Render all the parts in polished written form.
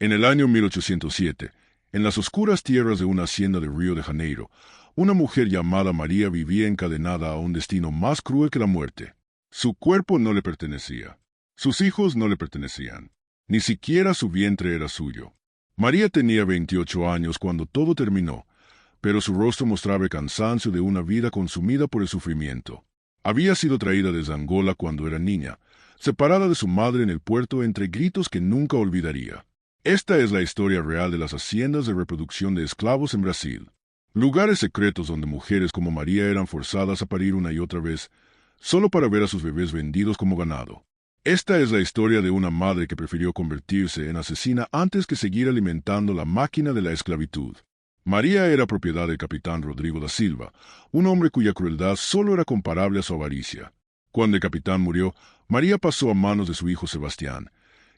En el año 1807, en las oscuras tierras de una hacienda de Río de Janeiro, una mujer llamada María vivía encadenada a un destino más cruel que la muerte. Su cuerpo no le pertenecía. Sus hijos no le pertenecían. Ni siquiera su vientre era suyo. María tenía 28 años cuando todo terminó, pero su rostro mostraba el cansancio de una vida consumida por el sufrimiento. Había sido traída desde Angola cuando era niña, separada de su madre en el puerto entre gritos que nunca olvidaría. Esta es la historia real de las haciendas de reproducción de esclavos en Brasil. Lugares secretos donde mujeres como María eran forzadas a parir una y otra vez, solo para ver a sus bebés vendidos como ganado. Esta es la historia de una madre que prefirió convertirse en asesina antes que seguir alimentando la máquina de la esclavitud. María era propiedad del capitán Rodrigo da Silva, un hombre cuya crueldad solo era comparable a su avaricia. Cuando el capitán murió, María pasó a manos de su hijo Sebastián,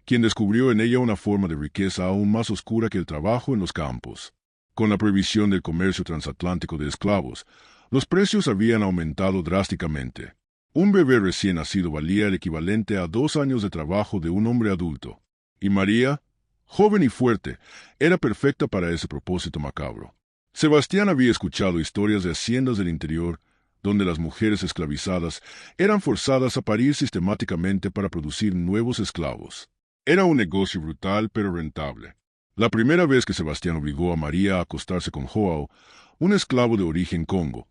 quien descubrió en ella una forma de riqueza aún más oscura que el trabajo en los campos. Con la prohibición del comercio transatlántico de esclavos, los precios habían aumentado drásticamente. Un bebé recién nacido valía el equivalente a 2 años de trabajo de un hombre adulto. Y María, joven y fuerte, era perfecta para ese propósito macabro. Sebastián había escuchado historias de haciendas del interior, donde las mujeres esclavizadas eran forzadas a parir sistemáticamente para producir nuevos esclavos. Era un negocio brutal pero rentable. La primera vez que Sebastián obligó a María a acostarse con Joao, un esclavo de origen congo,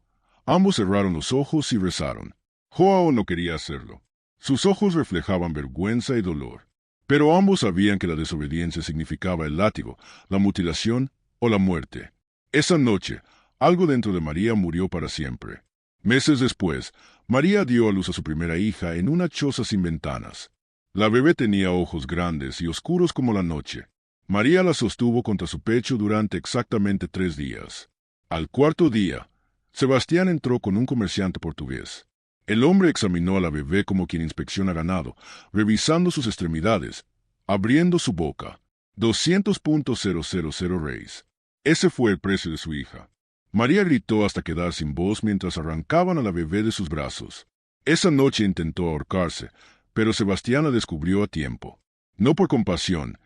ambos cerraron los ojos y rezaron. Joao no quería hacerlo. Sus ojos reflejaban vergüenza y dolor. Pero ambos sabían que la desobediencia significaba el látigo, la mutilación o la muerte. Esa noche, algo dentro de María murió para siempre. Meses después, María dio a luz a su primera hija en una choza sin ventanas. La bebé tenía ojos grandes y oscuros como la noche. María la sostuvo contra su pecho durante exactamente 3 días. Al cuarto día, Sebastián entró con un comerciante portugués. El hombre examinó a la bebé como quien inspecciona ganado, revisando sus extremidades, abriendo su boca. 200.000 reis. Ese fue el precio de su hija. María gritó hasta quedar sin voz mientras arrancaban a la bebé de sus brazos. Esa noche intentó ahorcarse, pero Sebastián la descubrió a tiempo. No por compasión,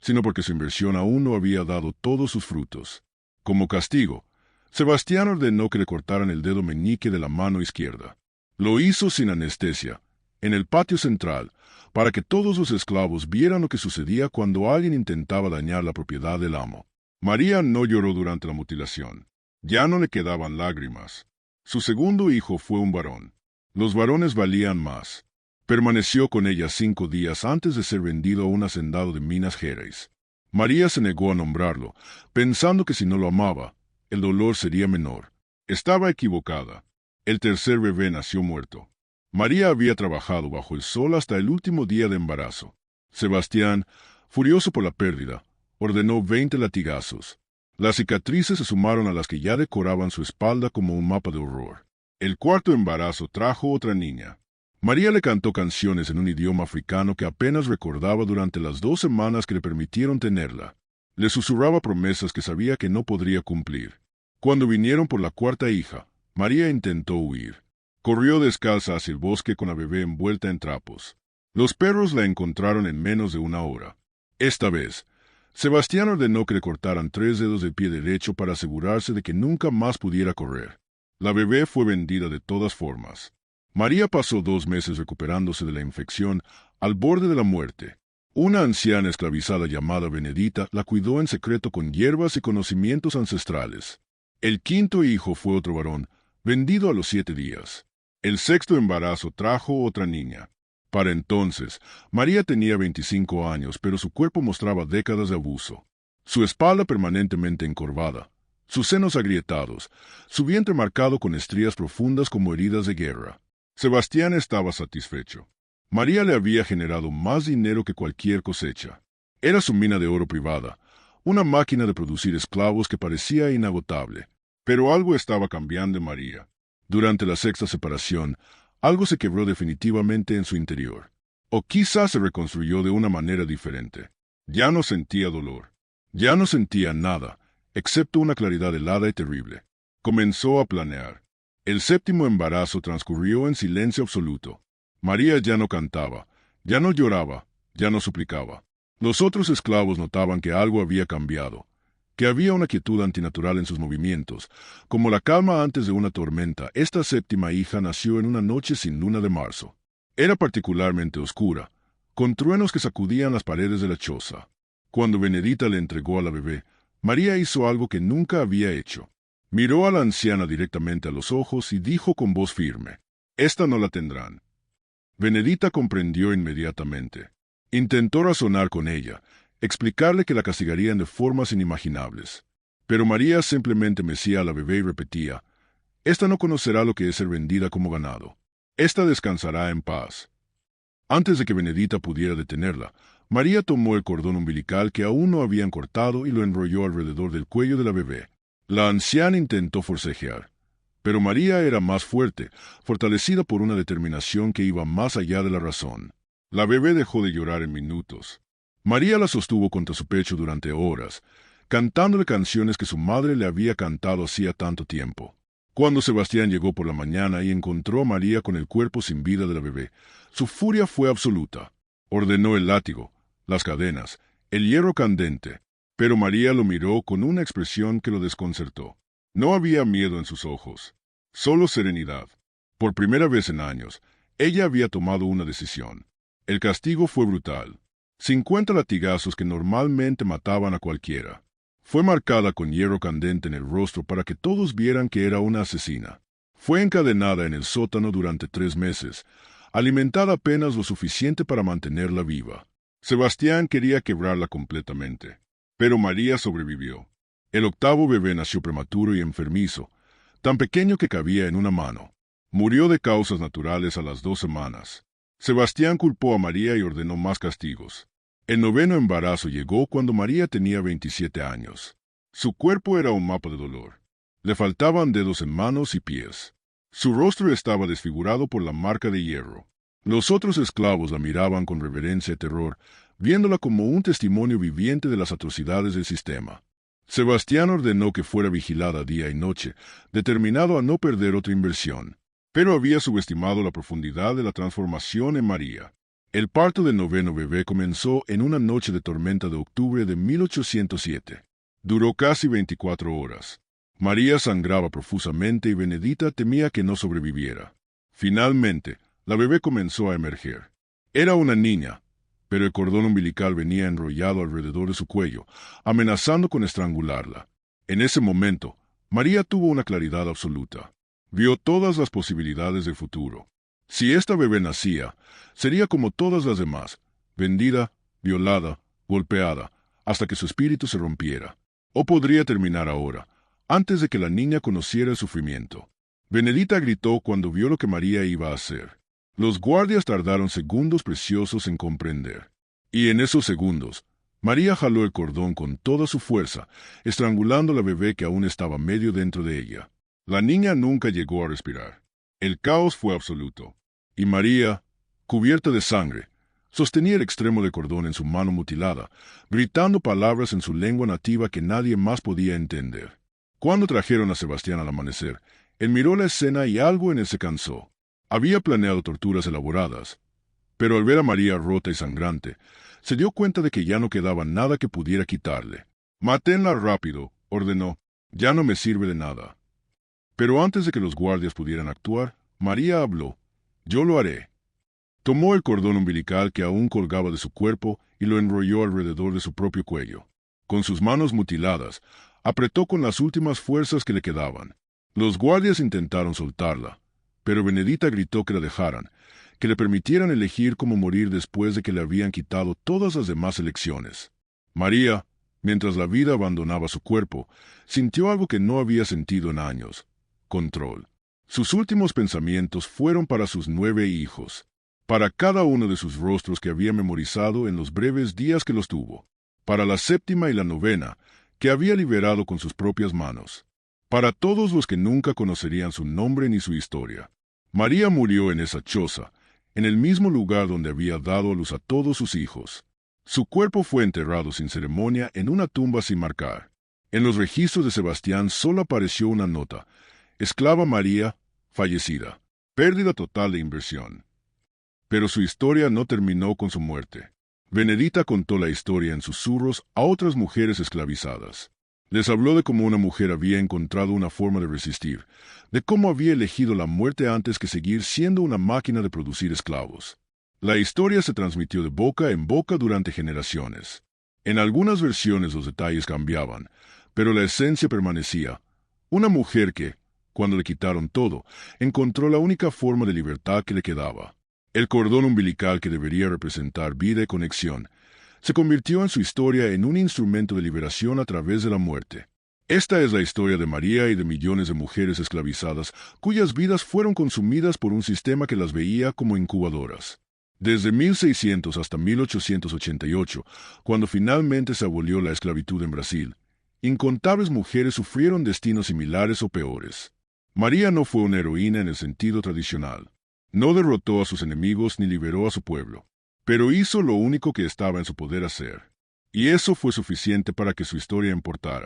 sino porque su inversión aún no había dado todos sus frutos. Como castigo, Sebastián ordenó que le cortaran el dedo meñique de la mano izquierda. Lo hizo sin anestesia, en el patio central, para que todos los esclavos vieran lo que sucedía cuando alguien intentaba dañar la propiedad del amo. María no lloró durante la mutilación. Ya no le quedaban lágrimas. Su segundo hijo fue un varón. Los varones valían más. Permaneció con ella 5 días antes de ser vendido a un hacendado de Minas Gerais. María se negó a nombrarlo, pensando que si no lo amaba, el dolor sería menor. Estaba equivocada. El tercer bebé nació muerto. María había trabajado bajo el sol hasta el último día de embarazo. Sebastián, furioso por la pérdida, ordenó 20 latigazos. Las cicatrices se sumaron a las que ya decoraban su espalda como un mapa de horror. El cuarto embarazo trajo otra niña. María le cantó canciones en un idioma africano que apenas recordaba durante las 2 semanas que le permitieron tenerla. Le susurraba promesas que sabía que no podría cumplir. Cuando vinieron por la cuarta hija, María intentó huir. Corrió descalza hacia el bosque con la bebé envuelta en trapos. Los perros la encontraron en menos de 1 hora. Esta vez, Sebastián ordenó que le cortaran 3 dedos del pie derecho para asegurarse de que nunca más pudiera correr. La bebé fue vendida de todas formas. María pasó 2 meses recuperándose de la infección, al borde de la muerte. Una anciana esclavizada llamada Benedita la cuidó en secreto con hierbas y conocimientos ancestrales. El quinto hijo fue otro varón, vendido a los 7 días. El sexto embarazo trajo otra niña. Para entonces, María tenía 25 años, pero su cuerpo mostraba décadas de abuso. Su espalda permanentemente encorvada, sus senos agrietados, su vientre marcado con estrías profundas como heridas de guerra. Sebastián estaba satisfecho. María le había generado más dinero que cualquier cosecha. Era su mina de oro privada, una máquina de producir esclavos que parecía inagotable. Pero algo estaba cambiando en María. Durante la sexta separación, algo se quebró definitivamente en su interior. O quizás se reconstruyó de una manera diferente. Ya no sentía dolor. Ya no sentía nada, excepto una claridad helada y terrible. Comenzó a planear. El séptimo embarazo transcurrió en silencio absoluto. María ya no cantaba, ya no lloraba, ya no suplicaba. Los otros esclavos notaban que algo había cambiado, que había una quietud antinatural en sus movimientos, como la calma antes de una tormenta. Esta séptima hija nació en una noche sin luna de marzo. Era particularmente oscura, con truenos que sacudían las paredes de la choza. Cuando Benedita le entregó a la bebé, María hizo algo que nunca había hecho. Miró a la anciana directamente a los ojos y dijo con voz firme: «Esta no la tendrán». Benedita comprendió inmediatamente. Intentó razonar con ella, explicarle que la castigarían de formas inimaginables. Pero María simplemente mecía a la bebé y repetía: «Esta no conocerá lo que es ser vendida como ganado. Esta descansará en paz». Antes de que Benedita pudiera detenerla, María tomó el cordón umbilical que aún no habían cortado y lo enrolló alrededor del cuello de la bebé. La anciana intentó forcejear, pero María era más fuerte, fortalecida por una determinación que iba más allá de la razón. La bebé dejó de llorar en minutos. María la sostuvo contra su pecho durante horas, cantándole canciones que su madre le había cantado hacía tanto tiempo. Cuando Sebastián llegó por la mañana y encontró a María con el cuerpo sin vida de la bebé, su furia fue absoluta. Ordenó el látigo, las cadenas, el hierro candente, pero María lo miró con una expresión que lo desconcertó. No había miedo en sus ojos, solo serenidad. Por primera vez en años, ella había tomado una decisión. El castigo fue brutal. 50 latigazos que normalmente mataban a cualquiera. Fue marcada con hierro candente en el rostro para que todos vieran que era una asesina. Fue encadenada en el sótano durante 3 meses, alimentada apenas lo suficiente para mantenerla viva. Sebastián quería quebrarla completamente, pero María sobrevivió. El octavo bebé nació prematuro y enfermizo, tan pequeño que cabía en una mano. Murió de causas naturales a las 2 semanas. Sebastián culpó a María y ordenó más castigos. El noveno embarazo llegó cuando María tenía 27 años. Su cuerpo era un mapa de dolor. Le faltaban dedos en manos y pies. Su rostro estaba desfigurado por la marca de hierro. Los otros esclavos la miraban con reverencia y terror, viéndola como un testimonio viviente de las atrocidades del sistema. Sebastián ordenó que fuera vigilada día y noche, determinado a no perder otra inversión. Pero había subestimado la profundidad de la transformación en María. El parto del noveno bebé comenzó en una noche de tormenta de octubre de 1807. Duró casi 24 horas. María sangraba profusamente y Benedita temía que no sobreviviera. Finalmente, la bebé comenzó a emerger. Era una niña, pero el cordón umbilical venía enrollado alrededor de su cuello, amenazando con estrangularla. En ese momento, María tuvo una claridad absoluta. Vio todas las posibilidades del futuro. Si esta bebé nacía, sería como todas las demás, vendida, violada, golpeada, hasta que su espíritu se rompiera. O podría terminar ahora, antes de que la niña conociera el sufrimiento. Benedita gritó cuando vio lo que María iba a hacer. Los guardias tardaron segundos preciosos en comprender. Y en esos segundos, María jaló el cordón con toda su fuerza, estrangulando a la bebé que aún estaba medio dentro de ella. La niña nunca llegó a respirar. El caos fue absoluto. Y María, cubierta de sangre, sostenía el extremo del cordón en su mano mutilada, gritando palabras en su lengua nativa que nadie más podía entender. Cuando trajeron a Sebastián al amanecer, él miró la escena y algo en él se cansó. Había planeado torturas elaboradas, pero al ver a María rota y sangrante, se dio cuenta de que ya no quedaba nada que pudiera quitarle. «Mátenla rápido», ordenó. «Ya no me sirve de nada». Pero antes de que los guardias pudieran actuar, María habló. «Yo lo haré». Tomó el cordón umbilical que aún colgaba de su cuerpo y lo enrolló alrededor de su propio cuello. Con sus manos mutiladas, apretó con las últimas fuerzas que le quedaban. Los guardias intentaron soltarla, pero Benedita gritó que la dejaran, que le permitieran elegir cómo morir después de que le habían quitado todas las demás elecciones. María, mientras la vida abandonaba su cuerpo, sintió algo que no había sentido en años: control. Sus últimos pensamientos fueron para sus 9 hijos, para cada uno de sus rostros que había memorizado en los breves días que los tuvo, para la séptima y la novena, que había liberado con sus propias manos, para todos los que nunca conocerían su nombre ni su historia. María murió en esa choza, en el mismo lugar donde había dado a luz a todos sus hijos. Su cuerpo fue enterrado sin ceremonia en una tumba sin marcar. En los registros de Sebastián solo apareció una nota: esclava María, fallecida. Pérdida total de inversión. Pero su historia no terminó con su muerte. Benedita contó la historia en susurros a otras mujeres esclavizadas. Les habló de cómo una mujer había encontrado una forma de resistir, de cómo había elegido la muerte antes que seguir siendo una máquina de producir esclavos. La historia se transmitió de boca en boca durante generaciones. En algunas versiones los detalles cambiaban, pero la esencia permanecía. Una mujer que, cuando le quitaron todo, encontró la única forma de libertad que le quedaba. El cordón umbilical que debería representar vida y conexión, se convirtió en su historia en un instrumento de liberación a través de la muerte. Esta es la historia de María y de millones de mujeres esclavizadas cuyas vidas fueron consumidas por un sistema que las veía como incubadoras. Desde 1600 hasta 1888, cuando finalmente se abolió la esclavitud en Brasil, incontables mujeres sufrieron destinos similares o peores. María no fue una heroína en el sentido tradicional. No derrotó a sus enemigos ni liberó a su pueblo, pero hizo lo único que estaba en su poder hacer. Y eso fue suficiente para que su historia importara.